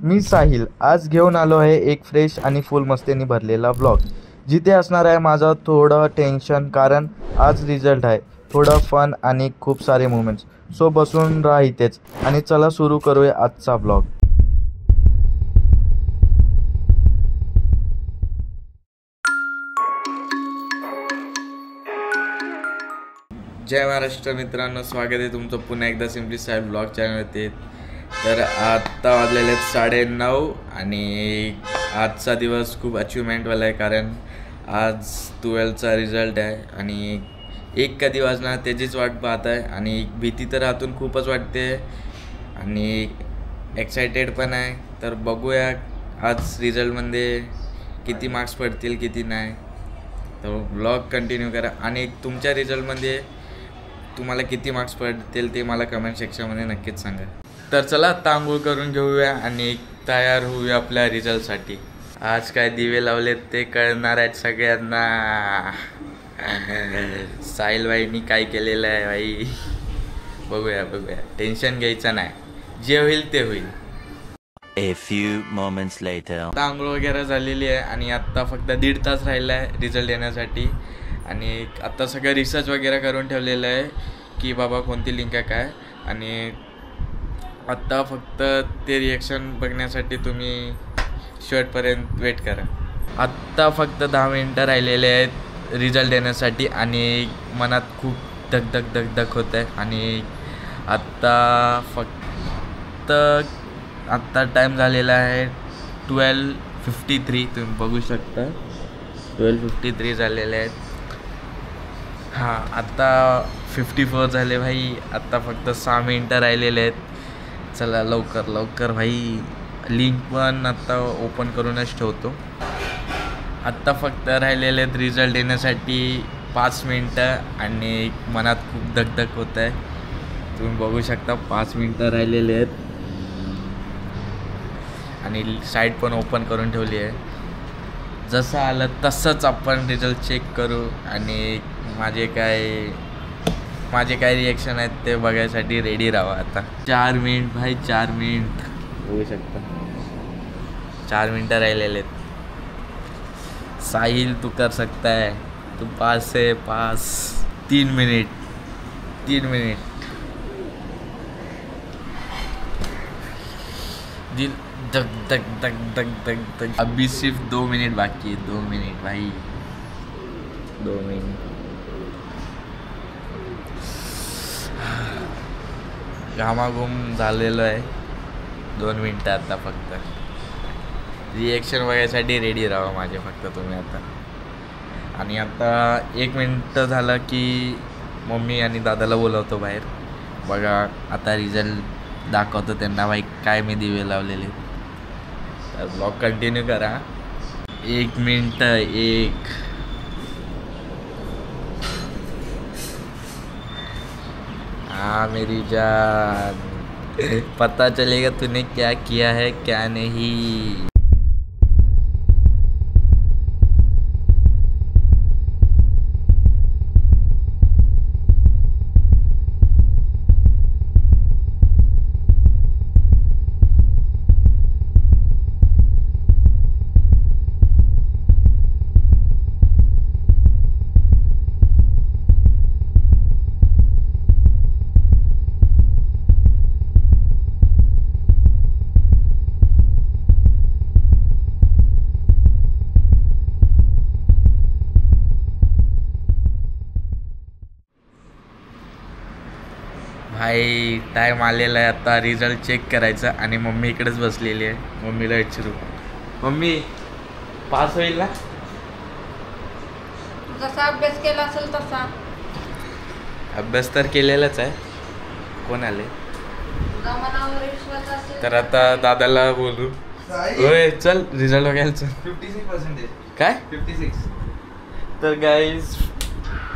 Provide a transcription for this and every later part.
मी साहिल आज घेऊन आलो आहे एक फ्रेश आणि फुल मस्तीने भरलेला ब्लॉग, जिथे असणार आहे माझं थोडं टेन्शन कारण आज रिझल्ट आहे, थोडं फन आणि खूप सारे मोमेंट्स. सो बसून राहा इथेच आणि चला सुरू करूया आजचा ब्लॉग. जय महाराष्ट्र मित्रांनो, स्वागत आहे तुमचं पुन्हा एकदा सिम्पली साहिल ब्लॉग चॅनलवरती. तर आत्ता वाजलेले 9:30 आणि आजचा दिवस खूप अचिव्हमेंटवाला आहे कारण आज 12चा रिझल्ट आहे आणि 1 कधी वाजणार त्याचीच वाट पाहत आहे आणि भीती तर आतून खूपच वाटते आणि एक्सायटेड पण आहे. तर बघूया आज रिझल्टमध्ये किती मार्क्स पडतील किती नाही. तर ब्लॉग कंटिन्यू करा आणि तुमच्या रिझल्टमध्ये तुम्हाला किती मार्क्स पडतील ते मला कमेंट सेक्शनमध्ये नक्कीच सांगा. तर चला आता आंघोळ करून घेऊया आणि तयार होऊया आपल्या रिझल्टसाठी. आज काय दिवे लावलेत ते कळणार आहेत सगळ्यांना. साहिल भाईनी काय केलेलं आहे भाई, बघूया. टेन्शन घ्यायचं नाही, जे होईल ते होईल. A few moments later. आता आंघोळ वगैरे झालेली आहे आणि आत्ता फक्त 1.5 तास राहिला आहे रिझल्ट येण्यासाठी आणि आत्ता सगळं रिसर्च वगैरे करून ठेवलेलं आहे की बाबा कोणती लिंक आहे काय. आणि आत्ता फक्त ते रिॲक्शन बघण्यासाठी तुम्ही शेवटपर्यंत वेट करा. आत्ता फक्त 10 मिनटं राहिलेले आहेत रिझल्ट येण्यासाठी आणि मनात खूप धक होत आहे. आणि आत्ता टाईम झालेला आहे 12:53. तुम्ही बघू शकता 12:53 झालेले आहेत. हां, आत्ता 54 झाले भाई. आत्ता फक्त 6 मिनटं राहिलेले आहेत. चला लवकर भाई. लिंक पण आत्ता ओपन करूनच ठेवतो. आत्ता फक्त राहिलेले आहेत रिझल्ट येण्यासाठी 5 मिनटं आणि मनात खूप धक होत आहे. तुम्ही बघू शकता 5 मिनटं राहिलेले आहेत आणि साईट पण ओपन करून ठेवली आहे. जसं आलं तसंच आपण रिझल्ट चेक करू आणि माझे काय रिॲक्शन आहेत ते बघायसाठी रेडी राहा. आता 4 मिनिट भाई, 4 मिनिट होऊ शकता. 4 मिनटं राहिलेले आहेत. साहिल तू कर सकता है, तू पास है, पास. 3 मिनिट. दिल धक. अभी सिर्फ 2 मिनिट बाकी है. 2 मिनिट भाई, 2 मिनिट. घामाघूम झालेलं आहे. 2 मिनटं आता फक्त. रिॲक्शन बघायसाठी रेडी राहा माझे फक्त तुम्ही आता. आणि आता 1 मिनटं झालं की मम्मी आणि दादाला बोलवतो बाहेर. बघा आता रिझल्ट दाखवतो त्यांना भाई काय मी दिवे लावलेले. तर ब्लॉग कंटिन्यू करा. 1 मिनटं. 1 हाँ मेरी जान, पता चलेगा तूने क्या किया है क्या नहीं. भाई टाईम आलेला आहे आता रिझल्ट चेक करायचा आणि मम्मी इकडेच बसलेली आहे. मम्मीला विचारू, मम्मी पास होईल ना? जसा अभ्यास केला असेल तसा. अभ्यास तर केलेलाच आहे. कोण आले? मनावर विश्वास असेल तर आता दादाला बोलू. होय चल रिझल्ट बघायला चल. 56% काय 56. तर गाईज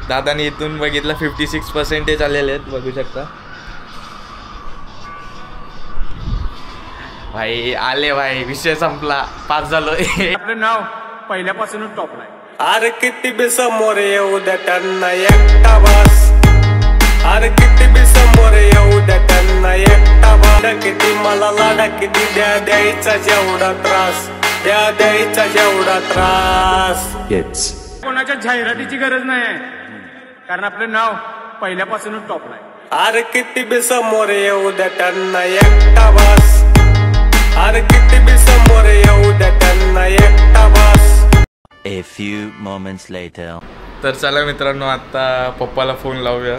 दादाने इथून बघितलं 56% आलेले आहेत. बघू शकता भाई. आले भाई, विषय संपला. पास झालो. आपलं नाव पहिल्यापासूनच टॉपला आहे. अरे किती बी समोर येऊ द्या त्यांना एकटा बस. अरे किती बी समोर येऊ द्या त्यांना एकटा बस. लाड किती मला लाड किती द्यायचा जेवढा त्रास द्यायचा जेवढा त्रास कोणाच्या जाहिरातीची गरज नाही कारण आपलं नाव पहिल्यापासूनच टॉपला आहे. अरे किती बी समोर येऊ द्या त्यांना एकटा बस अरे किती बी समोर येऊ द्या त्यांना एकटा बस. A few moments later. तर चला मित्रांनो आता पप्पाला फोन लावूया.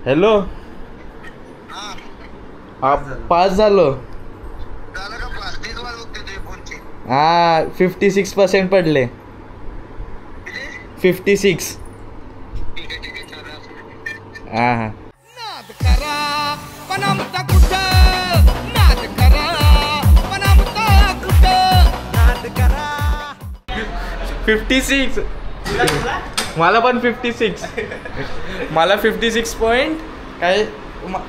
हॅलो पास झालो. हा 56% पडले. 56. हा हा 56. मला पण 56. मला 56 पॉईंट काय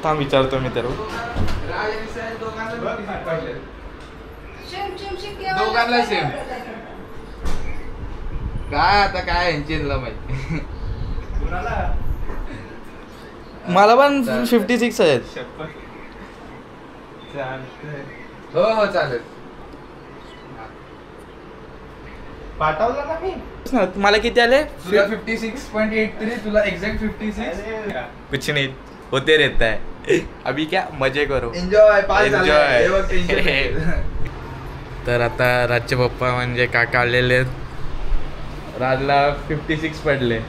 थांब विचारतो मी तर. दोघांना सेम काय आता काय यांचीला माहिती. मला पण 56 आहेत. हो हो चालेल. पाठवलं ना मी. मला किती आले? तुला 56.83. तुला एक्झॅक्ट 56. कुछ नहीं होते रहता है. अभी क्या मजे करो एन्जॉय. तर आता राजचे पप्पा म्हणजे काका आलेले आहेत. राजला 56 पडले.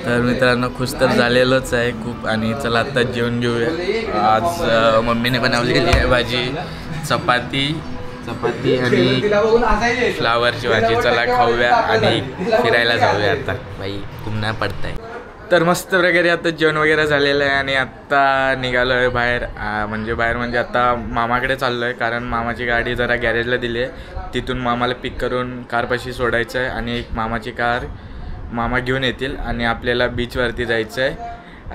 तर मित्रांनो खुश तर झालेलोच आहे खूप. आणि चला आता जेवण घेऊया. आज मम्मीने बनवलेली आहे भाजी, चपाती आणि फ्लावरची भाजी. चला खाऊया आणि फिरायला जाऊया आता. भाई घुमना पडताय. तर मस्त वगैरे आता जेवण वगैरे झालेलं आहे आणि आत्ता निघालो आहे बाहेर. म्हणजे आता मामाकडे चाललो आहे कारण मामाची गाडी जरा गॅरेजला दिली आहे. तिथून मामाला पिक करून कारपाशी सोडायचं आहे आणि एक मामाची कार मामा घेऊन येतील आणि आपल्याला बीचवरती जायचं आहे.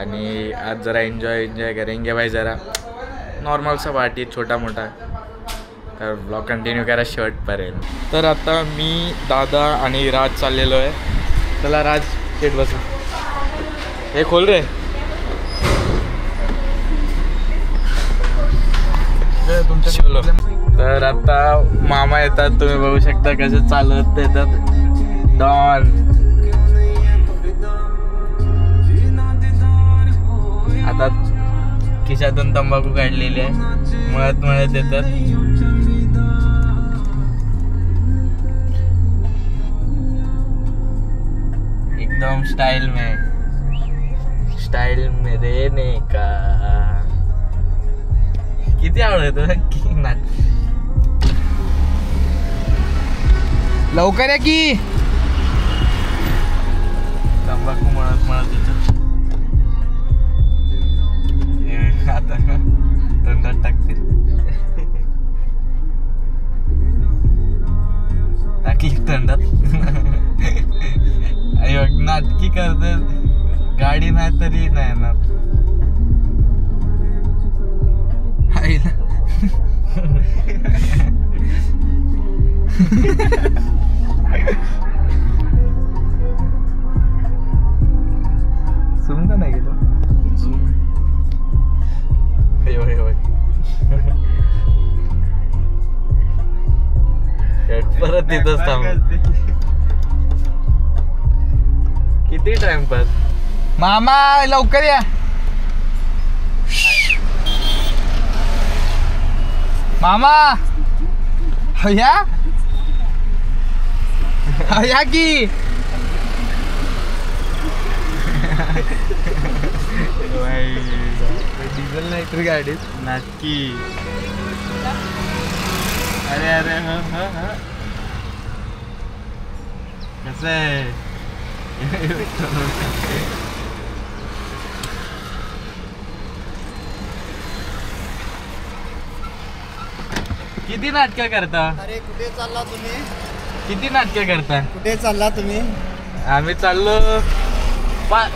आणि आज जरा एन्जॉय करेंगे भाई. जरा नॉर्मलचा पार्टी छोटा मोठा. तर ब्लॉग कंटिन्यू करा शेवटपर्यंत. तर आता मी दादा आणि राज चाललेलो आहे. चला राज सेट बसू. हे खोल रे. चलो. तर आता मामा येतात. तुम्ही बघू शकता कसे चालत येतात. डॉन आता खिशातून तंबाखू काढलेली आहे. मळत येतात. एकदम स्टाइल में रहने का. किती आवडत लवकर आहे की. तंबाखू मळत येतात. आता तोंडात टाकतील. टाकली तोंडात. नाटकी करतात. गाडी नाही तरी नाही ना. झूम का नाही गेलो. झूम परत तिथंच थांब. किती टाइमपास. मामा लवकर या. मामा या की. डिझेल नाही तर गाडीत नाटकी. अरे कसं आहे. किती नाटकं करता. अरे कुठे चालला तुम्ही. किती नाटकं करता. कुठे चालला तुम्ही. आम्ही चाललो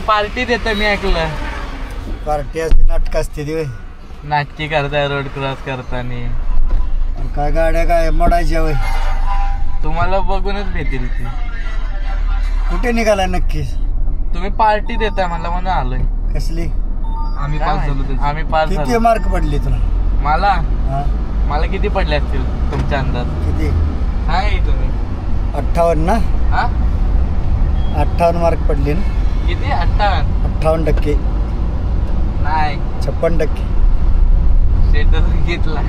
पार्टी देतो. मी ऐकलं पार्टी असते नाटक असते ती. नाटकी करताय रोड क्रॉस करताना. काय गाड्या काय मोडायच्या वय. तुम्हाला बघूनच भेटेल ती. कुठे निघालाय नक्की? तुम्ही पार्टी देताय म्हणलं म्हणून आलोय. कसली? आम्ही पास झालो. आम्ही पास किती झालो. मार्क पडले तुला? मला हा? मला किती पडले असतील तुमच्या अंदाज? किती? काय तुम्ही 58 ना? हा 58 मार्क पडले ना? किती 58 58%. नाही 56%. स्टेटस घेतला.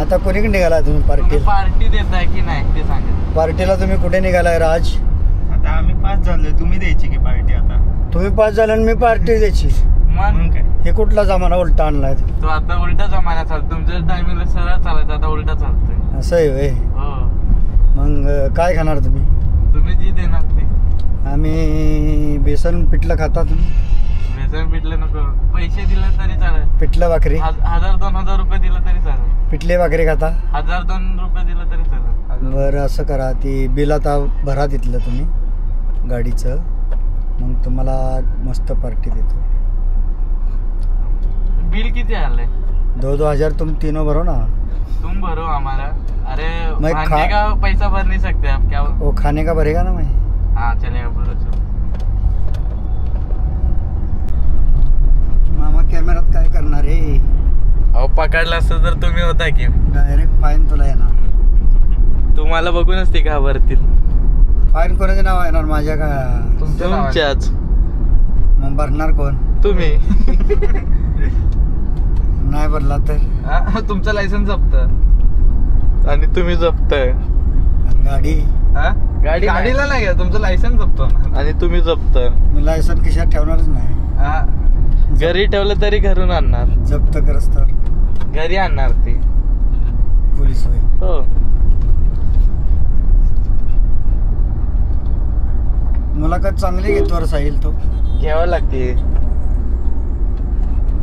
आता कोणीकडे निघाला तुम्ही पार्टीला? पार्टी देताय की नाही ते सांगा. पार्टीला तुम्ही कुठे निघालाय राज? आता आम्ही पास झालोय, तुम्ही द्यायची की पार्टी आता? तुम्ही पास झाला आणि मी पार्टी द्यायची? मग काय हे कुठला जमाना उलटा आणलाय? तो आता उलटा जमाना चालतो. तुमच्या टायमिंगला सरळ चालायचं, आता उलटा चालतोय. असं आहे होय. हो मग काय खाणार तुम्ही? तुम्ही जी देणार ते. आम्ही बेसन पिठलं खाता. तुम्ही बेसन पिठलं नको, पैसे दिले तरी चालेल. पिठलं भाकरी? 1000-2000 रुपये दिलं तरी चालेल. पिठले भाकरी खाता? 1000-2 रुपये दिलं तरी चालेल. बरं असं करा, ती बिल आता भरा तिथलं तुम्ही गाडीचं, मग तुम्हाला मस्त पार्टी देतो. बिल किती आलंय? 2,000 तुम तीनों भरो ना. तुम भरो हमारा. अरे मैं खाने का पैसा भर नहीं सकते आप क्या? वो खाने का भरेगा ना मैं. हाँ चलेगा, बोलो चलो. मामा कॅमेरात काय करणार आहे? अहो पकडला असतं तर तुम्ही होता की. डायरेक्ट फाईन तुला येणार. तुम्हाला बघूनच ते घाबरतील. फाईन कोणाचं नाव येणार? माझ्या का? तुमच्याच. मग भरणार कोण? तुम्ही. नाही भरला तर तुमचं लायसन्स जप्त आणि तुम्ही जप्ताय. गाडी गाडीला नाही, तुमचं लायसन्स जप्तो आणि तुम्ही जप्त. मी लायसन खिशात ठेवणारच नाही. घरी ठेवलं तरी घरून आणणार. जप्त करस तर घरी आणणार ती पोलीस होय. हो. मुलाखत चांगली घेतो रे साहिल. तो घ्यावं लागते.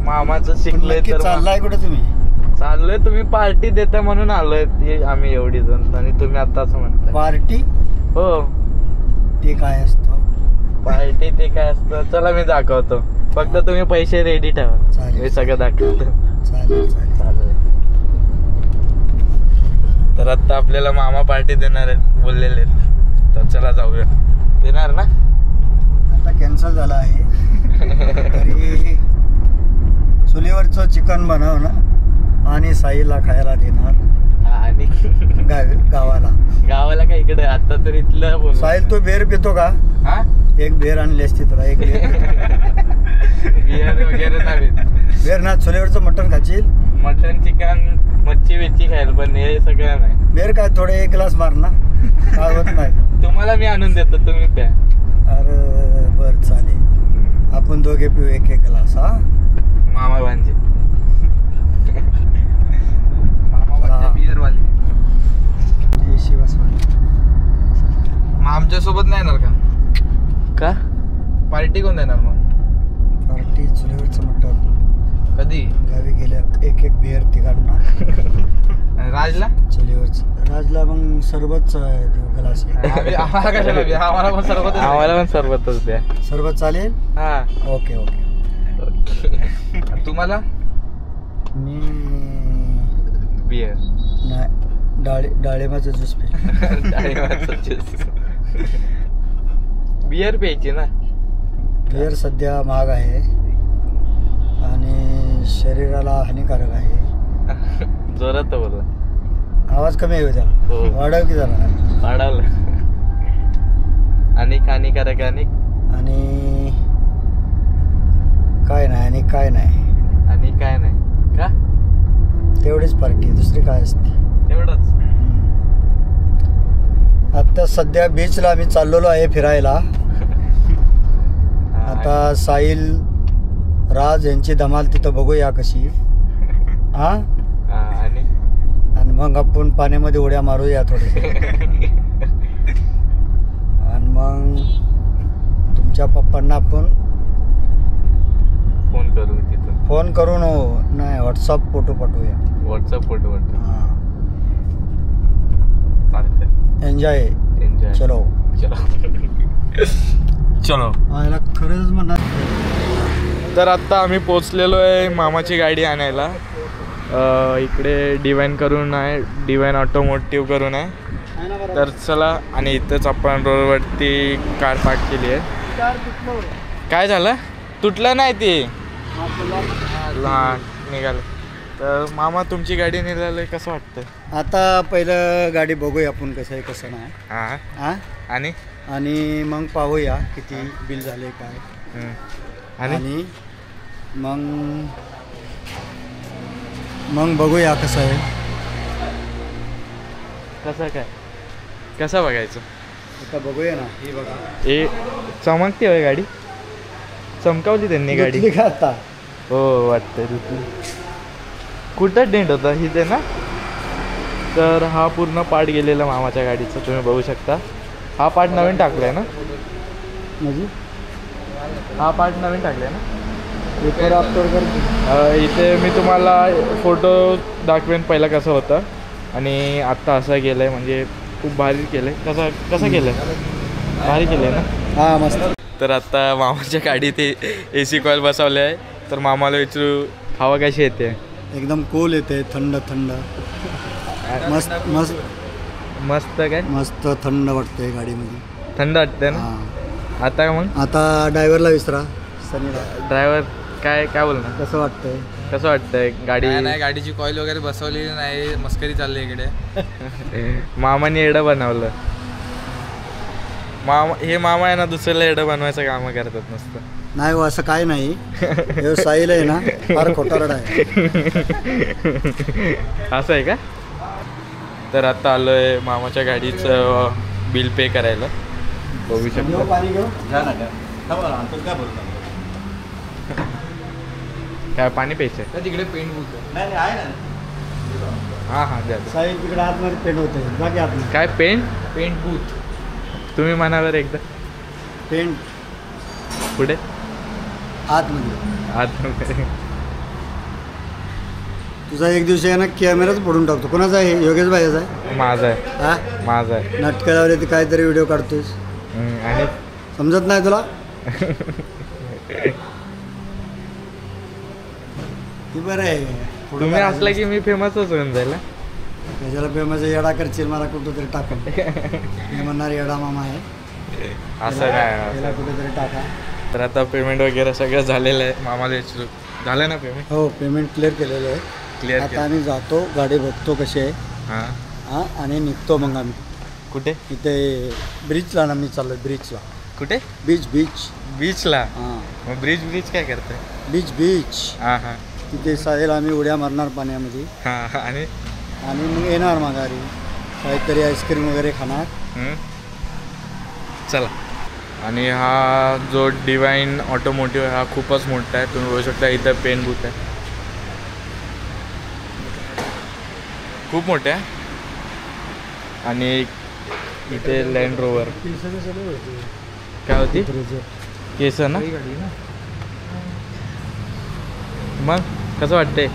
मामाचं शिकलंय नक्की तर चाललाय कुठे तुम्ही? चाललोय. तुम्ही पार्टी देता म्हणून आलोय हे आम्ही एवढी जण, आणि तुम्ही आता असं म्हणताय. पार्टी? हो ते काय असतो? पार्टी ते काय असतं? चला मी दाखवतो, फक्त तुम्ही पैसे रेडी ठेवा. चालेल. मी सगळं दाखवतो. चालेल चालेल. चालेल. तर आता आपल्याला मामा पार्टी देणार आहेत बोललेले आहेत, तर चला जाऊया. देणार ना? आता कॅन्सल झाला आहे. तरी चुलीवरचं चिकन बनव ना आणि साईला खायला देणार. आणि गावाला का इकडे? आता तर इथलं बोल. साहिल तू बेर पितो का? हा एक बेर आणली असती तुला. एक बेर. बियर वगैरे नाही. बेर ना? चुलीवरचं मटण खाशील? मटन चिकन मच्छी वेच्ची खायला, पण हे सगळं नाही. बेर काय थोडे 1 ग्लास मार ना, काय होत नाही. तुम्हाला मी आणून देतो, तुम्ही प्या. अरे बर चालेल, आपण दोघे पिऊ 1-1 ग्लास. हा मामा भांजे. मामा भांजे बियरवाले. मग आमच्या सोबत नाही येणार का? पार्टी कोण देणार मग? पार्टी चुलीवरचं मटण. कधी? गावी गेल्या 1-1 बियर तिघांना. राजला? चुलीवरचं. राजला मग सरबत ग्लास. आम्हाला पण सरबतच द्या. सरबत चालेल? हा ओके ओके. तुम्हाला? मी बियर. नाही, डाळिंबाचा ज्यूस बियर प्यायची ना. बियर सध्या महाग आहे आणि शरीराला हानिकारक आहे. जोरात बोला. आवाज कमी आहे त्याला. हो. वाढव की जरा. वाढवलं. आणि हानिकारक आणि काय नाही आणि काय नाही आणि काय नाही का? तेवढीच पार्टी, दुसरी काय असते? तेवढंच. आता सध्या बीचला आम्ही चाललेलो आहे फिरायला. आता साहिल राज यांची धमाल तिथं बघूया कशी. आणि मग आपण पाण्यामध्ये उड्या मारूया थोडे. आणि मग तुमच्या पप्पांना आपण फोन करून नाही व्हॉट्सअप फोटो पाठवूया. व्हॉट्सअप फोटो हां. चालतंय. एन्जॉय. चलो याला खरंच म्हणा. तर आत्ता आम्ही पोचलेलो आहे मामाची गाडी आणायला. इकडे डिवाइन करून आहे, डिवाइन ऑटोमोटिव्ह करून आहे. तर चला, आणि इथंच आपण रोडवरती कार पार्क केली आहे. काय झालं? तुटलं नाही ते, हां निघालं. तर मामा तुमची गाडी निघाली, कसं वाटतं? आता पहिलं गाडी बघूया आपण कसं आहे कसं नाही. हां हां आणि मग पाहूया किती बिल झाले काय. आणि मग बघूया कसं आहे. कसं बघायचं आता बघूया ना. ही बघा, ए चमकते होय गाडी, चमकावली त्यांनी गाडी. धुतली का आता? हो वाटतं धुतली. कुठं डेंट होता इथे ना. तर हा पूर्ण पार्ट गेलेला मामाच्या गाडीचा तुम्ही बघू शकता. हा पार्ट नवीन टाकलाय ना, म्हणजे हा पार्ट नवीन टाकलाय ना. इथे इथे मी तुम्हाला फोटो दाखवेन पहिला कसं होतं आणि आत्ता असं केलं आहे. म्हणजे खूप भारी केलं आहे. कसं केलं आहे? भारी केलं आहे ना. हां मस्त. तर आता मामाच्या गाडीत AC कॉईल बसवले आहे. तर मामाला विचारू हवा कशी येते? एकदम कूल येते, थंड थंड, मस्त मस्त मस्त. काय मस्त थंड वाटते गाडीमध्ये, थंड वाटते ना. हां. आता मग आता ड्रायव्हरला विचारा, सनीला ड्रायव्हर काय बोलणार? कसं वाटतंय? कसं वाटतंय गाडी? नाही, गाडीची कॉईल वगैरे बसवलेली नाही, मस्करी चालली इकडे. मामाने एडं बनवलं. मामा आहे ना, दुसऱ्याला एडं बनवायचं कामं करतात नुसतं. नाही हो, असं काय नाही. साहिल आहे ना, फार खोटारडा आहे. असं आहे का? तर आता आलोय मामाच्या गाडीचं बिल पे करायला. बघू शकतो. काय पाणी प्यायचं? तिकडे पेंट बूथ हां द्या. साहिल तिकडे आतमध्ये पेंट होते, जागे आतमध्ये. काय पेंट बूथ तुम्ही म्हणावर एकदा. पेंट पुढे आतमध्ये. तुझा एक दिवशी आहे ना कॅमेराच फोडून टाकतो. कोणाचा आहे? योगेश भाईचा आहे? माझा आहे. हा, माझा आहे. नाटकं लावले ते काहीतरी व्हिडिओ काढतोयस, आणि समजत नाही तुला? ती बरं आहे. तुम्ही असला की मी फेमसच होऊन जाईल. त्याच्याला फेमस येडा करशील, मला कुठंतरी टाका. मी म्हणणार येडा मामा आहे, असं काय. त्याला कुठेतरी टाका. तर आता पेमेंट वगैरे सगळं झालेलं आहे. मामाला झालं ना पेमेंट? हो, पेमेंट क्लिअर केलेलं आहे. क्लिअर. आता आम्ही जातो, गाडी बघतो कशी आहे. हां हां, आणि निघतो मग आम्ही. कुठे? इथे ब्रिजला ना, मी चाललो ब्रिजला. कुठे? बीचला. हां, मग ब्रिज काय करतंय? बीच. हां हां तिथे साहेल आम्ही उड्या मारणार पाण्यामध्ये, हां. आणि मग येणार माघारी, काहीतरी आईस्क्रीम वगैरे खाणार. चला. आणि हा जो डिवाइन ऑटोमोटिव्ह हा खूपच मोठा आहे. तुम्ही बघू शकता. इथं पेन बूथ आहे, खूप मोठे आहे. आणि इथे लँड रोवर काय होती? केस ना. मग कसं वाटतंय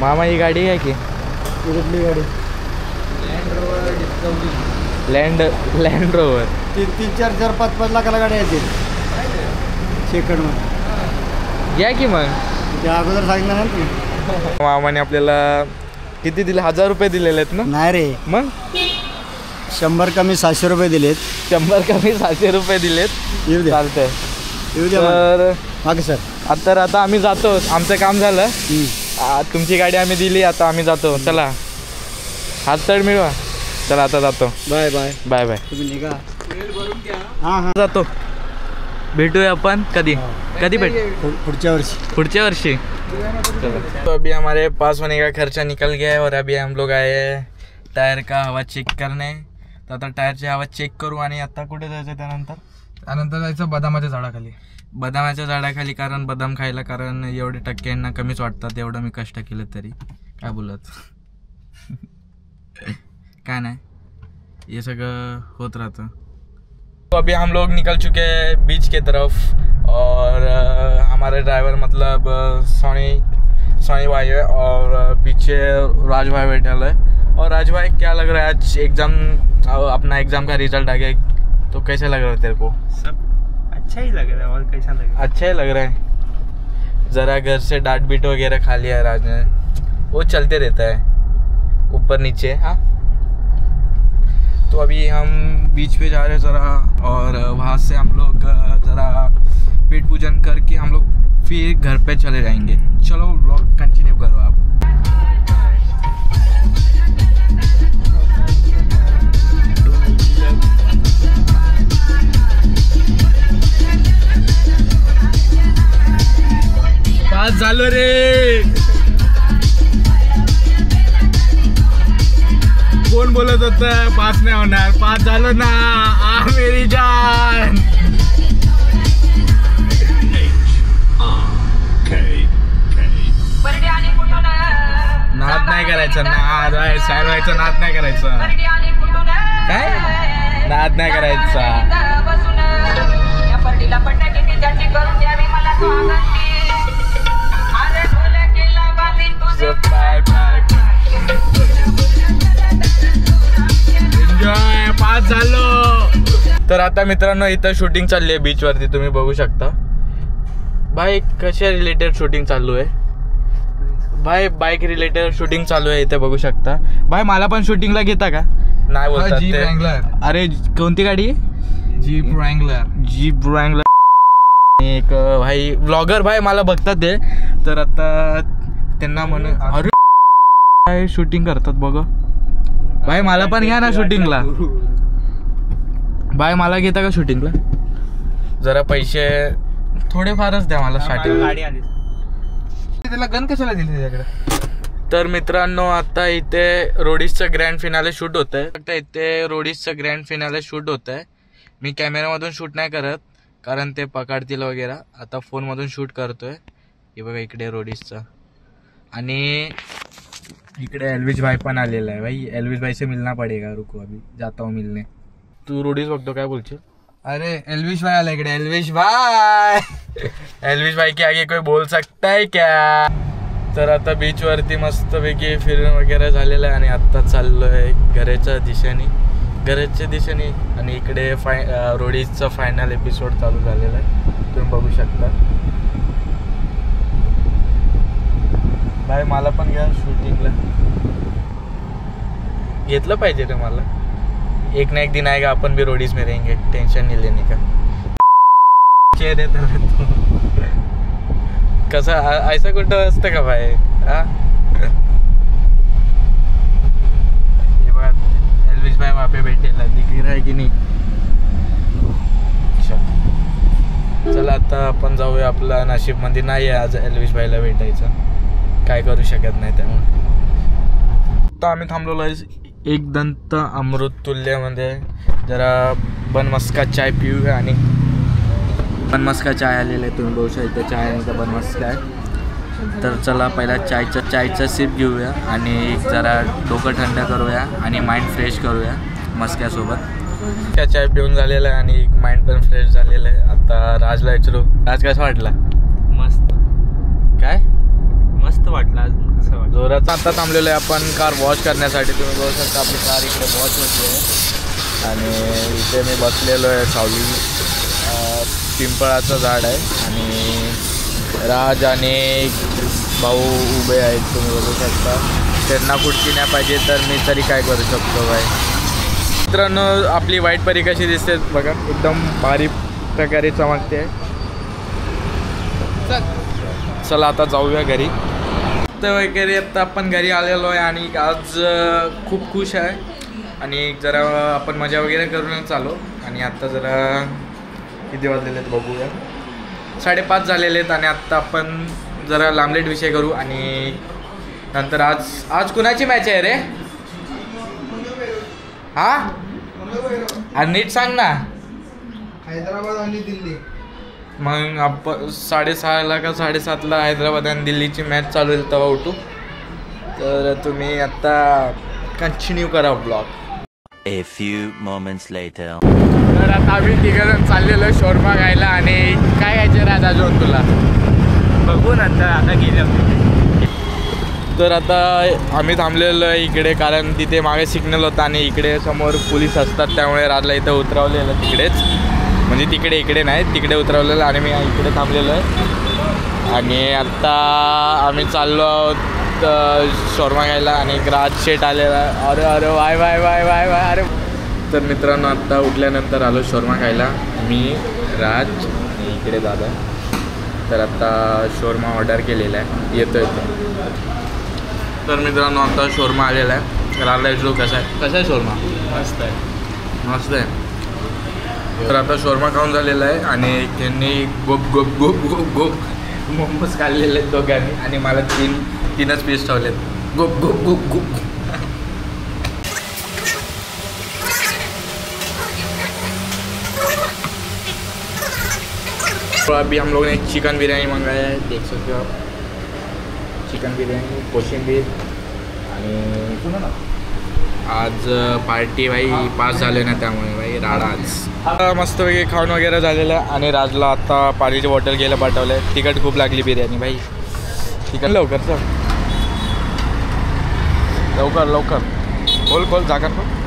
मामा? ही गाडी आहे की कुठली गाडी? Land rover. 3, 4, 5 लाखाला गाड्या येतील सेकंडमध्ये. या की मग. त्या अगोदर सांगितलं ना तुम्ही. मामाने आपल्याला किती दिले? 1000 रुपये दिलेले आहेत ना? नाही रे, मग 100 कमी 700 रुपये दिलेत. 100 कमी 700 रुपये दिलेत. येऊ द्या, चालतंय. येऊ द्या. तर मागे सर. आता आम्ही जातो. आमचं काम झालं. तुमची गाडी आम्ही दिली. आता आम्ही जातो. चला, हात तड मिळवा. चला आता जातो. Bye bye. Bye bye. तुम्ही निघा. हां, जातो. भेटूया आपण कधी भेट? पुढच्या वर्षी. तो अभी हमारे पास होने का खर्चा निकल गया है और अभी हम लोग आए हैं टायर का हवा चेक करने. तर आता टायरची हवा चेक करू. आणि आता कुठे जायचं? त्यानंतर जायचं बदामाच्या झाडाखाली. कारण बदाम खायला, कारण एवढे टक्क्यांना कमीच वाटतात. एवढं मी कष्ट केलं तरी काय बोलत. काय नाही, ये सगळं होत राहतं. तो अभी हम लोग निकल चुके हैं बीच के तरफ और हमारे ड्राइवर मतलब सोनी भाई है और पीछे राज भाई बैठा है. और राज भाई क्या लग रहा है आज अपना एग्जाम का रिजल्ट आ गया, तो कैसे लग रहा है तेरे को? सब अच्छा ही लग रहा है, और कैसा लग रहा है? अच्छा ही लग रहा है. ज़रा घर से डांट बीट वगैरह खा लिया है राज ने, वो चलते रहता है. ऊपर नीचे। हाँ, तो अभी हम बीच पे जा रहे हैं ज़रा, और वहाँ से हम लोग ज़रा पेट पूजन करके हम लोग फिर घर पे चले जाएंगे। चलो व्लॉग कंटिन्यू करो आप। पास झालो रे, कोण बोलत होतं पास नाही होणार? पास झालो ना, आ मेरी जान। नाद नाही करायचं, नाद साहेब व्हायचं, नाद नाही करायचं। काय नाद नाही करायचा? एन्जॉय, पास झालो। तर आता मित्रांनो इथं शूटिंग चालली आहे बीच वरती, तुम्ही बघू शकता। भाई कशा रिलेटेड शूटिंग चालू आहे? भाई बाईक रिलेटेड शूटिंग चालू आहे इथे बघू शकता। भाई मला पण शूटिंगला घेता का? नाही बोलतात जीप ते। रँगलर। अरे कोणती गाडी आहे? Jeep Wrangler. Jeep Wrangler. एक भाई ब्लॉगर भाई मला बघतात ते, तर आता त्यांना म्हण अरे काय शूटिंग करतात बघ भाई, मला पण घ्या ना शूटिंगला। भाई मला घेता का शूटिंगला? जरा पैसे थोडेफारच द्या मला स्टार्टिंग। त्याला गन कशाला दिली त्याच्याकडे? तर मित्रांनो आता इथे रोडीजचं ग्रँड फिनाले शूट होत आहे। इथे रोडीजचं ग्रँड फिनाले शूट होत आहे। मी कॅमेरामधून शूट नाही करत कारण ते पकडतील वगैरे। आता फोनमधून शूट करतोय। हे बघा इकडे रोडीजचं, आणि इकडे एल्विश भाई पण आलेला है। भाई एल्विश भाई से मिलना पड़ेगा, रुको अभी जाता हूँ मिलने। तू रोडीज बघतो काय बोलशील? अरे एल्विश भाई आला इकडे। एल्विश भाई, एल्विश भाई के आगे कोई बोल सकता है क्या? तर आता बीच वरती मस्तपैकी फिरून वगैरे झालेलं आहे, आणि आता चाललोय घराच्या दिशेने। आणि इकडे रोडीजचा फायनल एपिसोड चालू झालेला आहे, तुम्ही बघू शकता। भाई मला पण घ्या शूटिंगला, घेतलं पाहिजे रे मला। एक ना एक दिन आएगा अपन भी रोडीज में रहेंगे, टेंशन नहीं लेने का। चेहरे कसा ऐसा कुठं असतं का भाई? हा ये बात एल्विश भाई वहाँ पे बैठेला, दिख रहा है की नाही? चला आता आपण जाऊया, आपला नशीब मध्ये नाही आहे आज एल्विश भाईला भेटायचं, काय करू शकत नाही त्यामुळे। तर आम्ही थांबलेलो आहे एक दंत अमृत तुल्यमध्ये, जरा बनमस्का चाय पिऊया। आणि बनमस्का चाय आलेलं आहे, तुम्ही बघू शकता चाय आणि बनमस्का आहे। तर चला पहिला चायचा सिप घेऊया आणि जरा डोकं थंड करूया आणि माइंड फ्रेश करूया मस्क्यासोबत। त्या चाय पिऊन झालेलं आहे आणि माइंड पण फ्रेश झालेलं आहे। आता राजला विचारू, राज कसा वाटला? मस्त। काय मस्त वाटला, कसं वाटलं? जोरात। आता थांबलेलो आहे आपण कार वॉश करण्यासाठी, तुम्ही बघू शकता आपली कार इकडे वॉश होते आहे। आणि इथे मी बसलेलो आहे सावली, पिंपळाचं झाड आहे, आणि राज आणि भाऊ उभे आहेत, तुम्ही बघू शकता। त्यांना खुर्ची नाही पाहिजे तर मी तरी काय करू शकतो बाय। मित्रांनो आपली व्हाईट परी कशी दिसते बघा, एकदम भारी प्रकारे चमकते। चला आता जाऊया घरी। तर वगैरे आता आपण घरी आलेलो आहे आणि आज खूप खुश आहे, आणि जरा आपण मजा वगैरे करूनच आलो। आणि आता जरा किती वाजलेले आहेत बघूया, 5:30 झालेले आहेत। आणि आत्ता आपण जरा लांबलेट विषय करू, आणि नंतर आज कुणाची मॅच आहे रे? हा आणि नीट सांग ना। हैदराबाद आणि दिल्ली। मग आपण 6:30ला का 7:30ला हैदराबाद आणि दिल्लीची मॅच चालू होईल तेव्हा उठू। तर तुम्ही आता कंटिन्यू करा blog. A few moments later. तर आता आम्ही तिघजण चाललेलो शोरमा खायला, आणि काय खायचं राज अजून तुला? बघू नंतर, आता गेलं। तर आता आम्ही थांबलेलो आहे इकडे, कारण तिथे मागे सिग्नल होता आणि इकडे समोर पोलीस असतात, त्यामुळे राजला इथं उतरवलेलं तिकडेच, म्हणजे तिकडे इकडे नाही तिकडे उतरवलेलं, आणि मी इकडे थांबलेलो आहे। आणि आत्ता आम्ही चाललो आहोत शोरमा खायला आणि एक राज शेट आलेला. अरे अरे Y Y Y Y Y अरे. तर मित्रांनो आत्ता उठल्यानंतर आलो शोरमा खायला. मी राज इकडे दादा. तर आत्ता शोरमा ऑर्डर केलेला आहे, येतो. तर मित्रांनो आता शोरमा आलेला आहे. राजला जो कसा आहे शोरमा? मस्त आहे. मस्त आहे. तर आता शोरमा खाऊन झालेला आहे आणि त्यांनी गोप गोप गोप गोप गोप मोमोज खाल्लेले आहेत दोघांनी आणि मला तीनच पीस ठेवलेत. गोप गोप गोप गोप. तो अभी हम लोग ने चिकन बिरयानी मंगाया है, देख सकते हो आप. चिकन बिर्याणी, कोशिंबीर आणि आज पार्टी भाई पास झाले ना त्यामुळे भाई राडा आज. मस्तपैकी खाऊन वगैरे झालेलं आहे आणि राजला आता पाण्याची बॉटल घ्यायला पाठवलं आहे. तिखट खूप लागली बिर्याणी भाई. चिकन लवकर सर, लवकर लवकर खोल खोल झाकण खोल.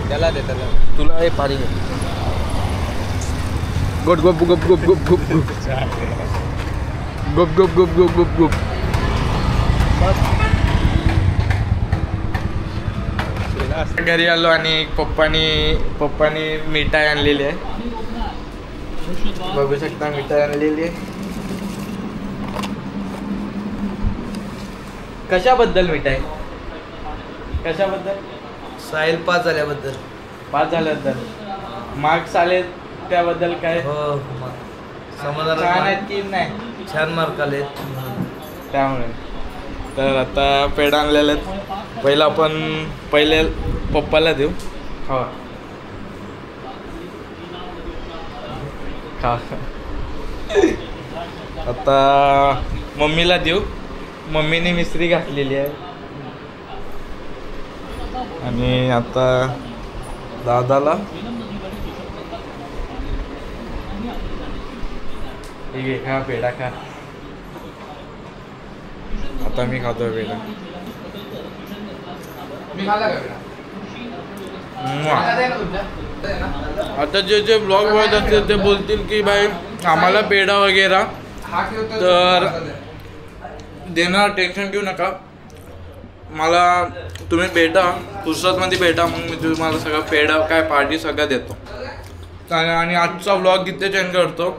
त्याला दे तुला हे पाणी घे. गुप गुप गुप गुप गुप गुप गुप गुप गुप गुप गुप गुप गुप. घरी आलो आणि पप्पानी मिठाई आणलेली आहे. बघू शकता मिठाई आणलेली आहे. कशाबद्दल मिठाई? कशाबद्दल? साहिल पास झाल्याबद्दल. पास झाल्याबद्दल. मार्क्स आले त्याबद्दल काय? हो छान आहेत की नाही? छान मार्क आले त्यामुळे. तर आता पेढ आणलेले आहेत. पहिले पप्पाला देऊ. खा खा. आता मम्मीला देऊ. मम्मीने मिसरी घातलेली आहे. आणि आता दादाला. ठीक आहे, खा पेढा खा. आता मी खातोय पेढा. आता जे ब्लॉग बघत असतील ते बोलतील की भाई आम्हाला पेढा वगैरे तर देणार, टेन्शन घेऊ नका. मला तुम्ही भेटा, फुर्सतमध्ये भेटा, मग मी तुम्हाला सगळं पेढा काय पार्टी सगळं देतो. आणि आजचा व्लॉग इथे चेंज करतो.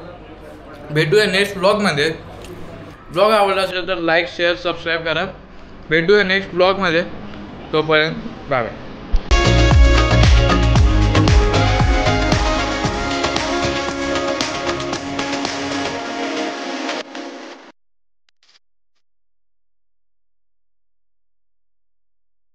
भेटूया नेक्स्ट व्लॉगमध्ये. व्लॉग आवडला असेल तर लाईक शेअर सबस्क्राईब करा. भेटूया नेक्स्ट व्लॉगमध्ये. तोपर्यंत बाय बाय.